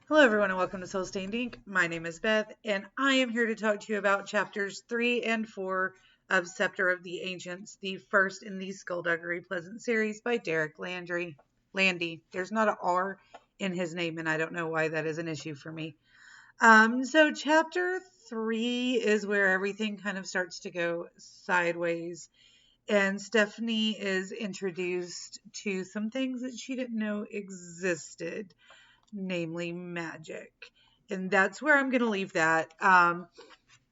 Hello everyone and welcome to Soul Stained Ink. My name is Beth and I am here to talk to you about chapters 3 and 4 of Scepter of the Ancients, the first in the Skulduggery Pleasant series by Derek Landy. There's not an R in his name and I don't know why that is an issue for me. So chapter 3 is where everything kind of starts to go sideways and Stephanie is introduced to some things that she didn't know existed, namely magic. And that's where I'm going to leave that.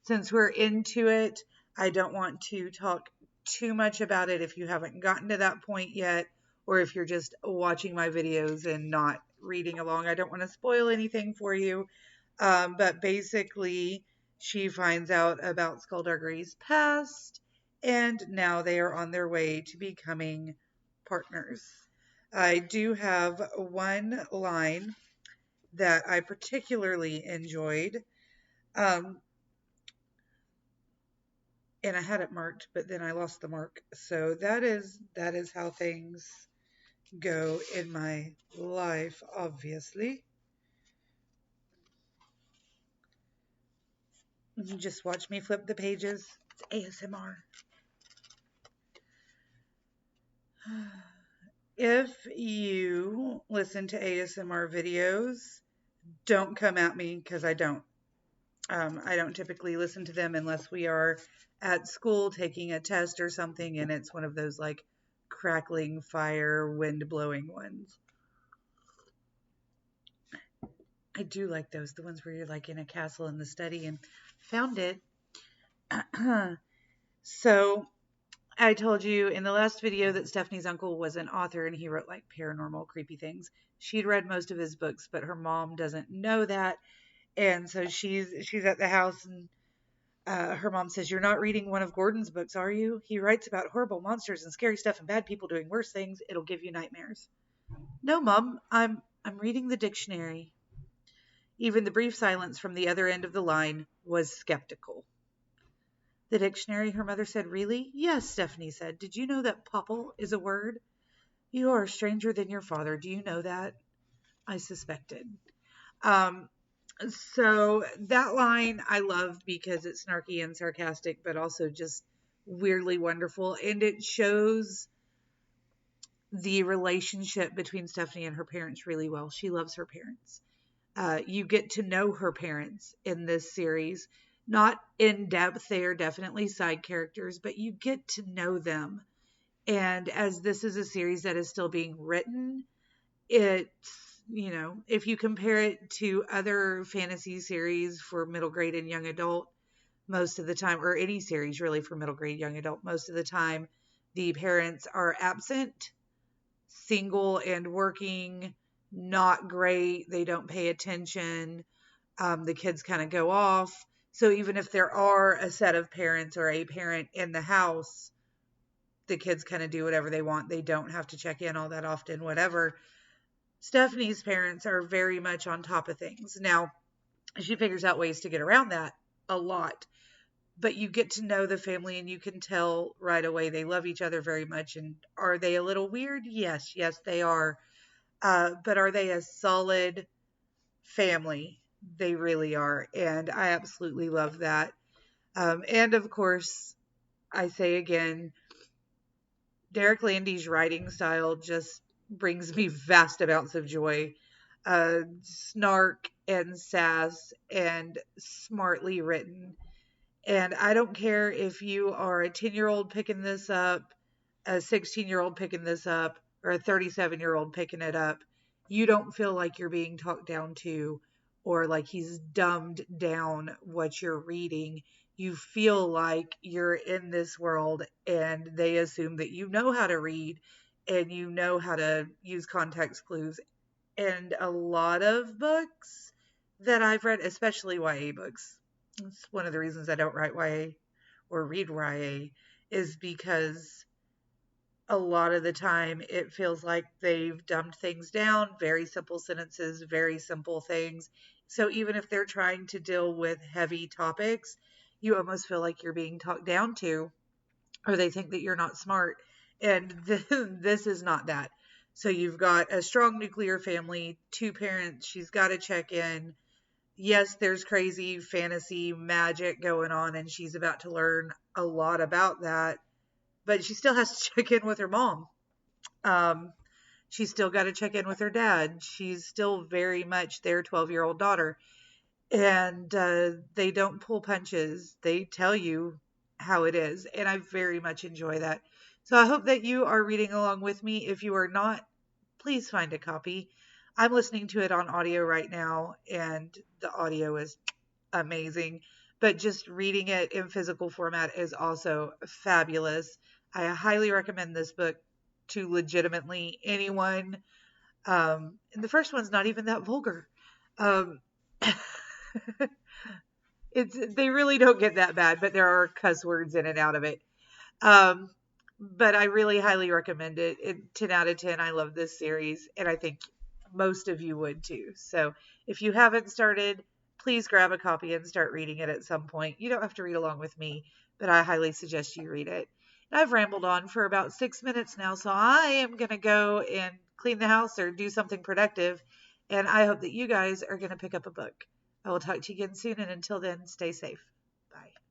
Since we're into it, I don't want to talk too much about it if you haven't gotten to that point yet, or if you're just watching my videos and not reading along. I don't want to spoil anything for you. But basically, she finds out about Skulduggery's past, and now they are on their way to becoming partners. I do have one line that I particularly enjoyed. And I had it marked, but then I lost the mark. So that is how things go in my life, obviously. Just watch me flip the pages. It's ASMR. If you listen to ASMR videos, don't come at me because I don't. I don't typically listen to them unless we are at school taking a test or something and it's one of those like crackling fire, wind blowing ones. I do like those, the ones where you're like in a castle in the study and found it. So I told you in the last video that Stephanie's uncle was an author and he wrote like paranormal creepy things. She'd read most of his books, but her mom doesn't know that. And so she's at the house and her mom says, "You're not reading one of Gordon's books, are you? He writes about horrible monsters and scary stuff and bad people doing worse things. It'll give you nightmares." "No, Mom, I'm reading the dictionary." Even the brief silence from the other end of the line was skeptical. "The dictionary," her mother said. "Really?" "Yes," Stephanie said. "Did you know that popple is a word?" "You are a stranger than your father. Do you know that?" I suspected. So that line I love because it's snarky and sarcastic, but also just weirdly wonderful. And it shows the relationship between Stephanie and her parents really well. She loves her parents. You get to know her parents in this series. Not in depth, they are definitely side characters, but you get to know them. And as this is a series that is still being written, it's, if you compare it to other fantasy series for middle grade and young adult, most of the time, or any series really for middle grade, young adult, most of the time, the parents are absent, single and working, not great. They don't pay attention. The kids kind of go off. So even if there are a set of parents or a parent in the house, the kids kind of do whatever they want. They don't have to check in all that often, whatever. Stephanie's parents are very much on top of things. Now, she figures out ways to get around that a lot. But you get to know the family and you can tell right away they love each other very much. And are they a little weird? Yes, they are. But are they a solid family? They really are. And I absolutely love that. And of course, I say again, Derek Landy's writing style just brings me vast amounts of joy. Snark and sass and smartly written. And I don't care if you are a 10-year-old picking this up, a 16-year-old picking this up, or a 37-year-old picking it up. You don't feel like you're being talked down to or like he's dumbed down what you're reading. You feel like you're in this world and they assume that you know how to read and you know how to use context clues. And a lot of books that I've read, especially YA books, it's one of the reasons I don't write YA or read YA, is because a lot of the time it feels like they've dumbed things down, very simple sentences, very simple things. So even if they're trying to deal with heavy topics, you almost feel like you're being talked down to, or they think that you're not smart. And this is not that. So you've got a strong nuclear family, 2 parents, she's got to check in. Yes, there's crazy fantasy magic going on, and she's about to learn a lot about that, but she still has to check in with her mom. She's still got to check in with her dad. She's still very much their 12-year-old daughter. And they don't pull punches. They tell you how it is. And I very much enjoy that. So I hope that you are reading along with me. If you are not, please find a copy. I'm listening to it on audio right now, and the audio is amazing. But just reading it in physical format is also fabulous. I highly recommend this book to legitimately anyone. And the first one's not even that vulgar. Um, they really don't get that bad, but there are cuss words in and out of it. But I really highly recommend it. 10 out of 10. I love this series, and I think most of you would too. So if you haven't started, please grab a copy and start reading it at some point. You don't have to read along with me, but I highly suggest you read it. And I've rambled on for about 6 minutes now, so I am going to go and clean the house or do something productive, and I hope that you guys are going to pick up a book. I will talk to you again soon, and until then, stay safe. Bye.